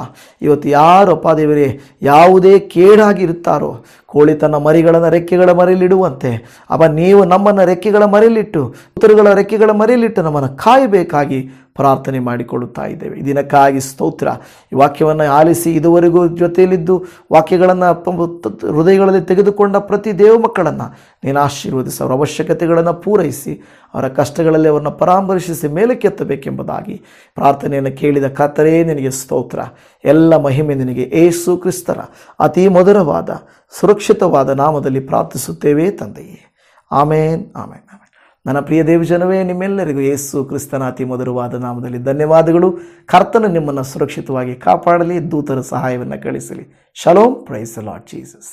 ಇವತ್ತು ಯಾರಪ್ಪ ದೇವರೇ ಯಾವುದೇ ಕೇಡಾಗಿರುತ್ತಾರೋ, ಕೋಳಿ ತನ್ನ ಮರಿಗಳನ್ನು ರೆಕ್ಕೆಗಳ ಮರೆಯಲ್ಲಿಡುವಂತೆ ಅಪ್ಪ ನೀವು ನಮ್ಮನ್ನು ರೆಕ್ಕೆಗಳ ಮರೆಯಲ್ಲಿಟ್ಟು, ಉತ್ತರಗಳ ರೆಕ್ಕೆಗಳ ಮರೆಯಲ್ಲಿಟ್ಟು ನಮ್ಮನ್ನು ಕಾಯಬೇಕಾಗಿ ಪ್ರಾರ್ಥನೆ ಮಾಡಿಕೊಳ್ಳುತ್ತಾ ಇದ್ದೇವೆ. ಈ ದಿನಕ್ಕಾಗಿ ಸ್ತೋತ್ರ. ಈ ವಾಕ್ಯವನ್ನು ಆಲಿಸಿ ಇದುವರೆಗೂ ಜೊತೆಯಲ್ಲಿದ್ದು ವಾಕ್ಯಗಳನ್ನು ಹೃದಯಗಳಲ್ಲಿ ತೆಗೆದುಕೊಂಡ ಪ್ರತಿ ದೇವ ಮಕ್ಕಳನ್ನು ನೀನು ಆಶೀರ್ವದಿಸಿ, ಅವರ ಅವಶ್ಯಕತೆಗಳನ್ನು ಪೂರೈಸಿ, ಅವರ ಕಷ್ಟಗಳಲ್ಲಿ ಅವರನ್ನು ಪರಾಮರ್ಶಿಸಿ ಮೇಲಕ್ಕೆತ್ತಬೇಕೆಂಬುದಾಗಿ ಪ್ರಾರ್ಥನೆಯನ್ನು ಕೇಳಿದ ಕರ್ತರೇ ನಿನಗೆ ಸ್ತೋತ್ರ. ಎಲ್ಲ ಮಹಿಮೆ ನಿನಗೆ ಯೇಸು ಕ್ರಿಸ್ತರ ಅತಿ ಮಧುರವಾದ ಸುರಕ್ಷಿತವಾದ ನಾಮದಲ್ಲಿ ಪ್ರಾರ್ಥಿಸುತ್ತೇವೆ ತಂದೆಯೇ. ಆಮೇನ್, ಆಮೇನ್, ಆಮೇನ್. ನನ್ನ ಪ್ರಿಯ ದೇವಜನವೇ, ನಿಮ್ಮೆಲ್ಲರಿಗೂ ಯೇಸು ಕ್ರಿಸ್ತನ ಅತಿ ಮಧುರವಾದ ನಾಮದಲ್ಲಿ ಧನ್ಯವಾದಗಳು. ಕರ್ತನು ನಿಮ್ಮನ್ನು ಸುರಕ್ಷಿತವಾಗಿ ಕಾಪಾಡಲಿ, ದೂತರ ಸಹಾಯವನ್ನು ಕಳಿಸಲಿ. ಶಲೋಮ್. Praise the Lord Jesus.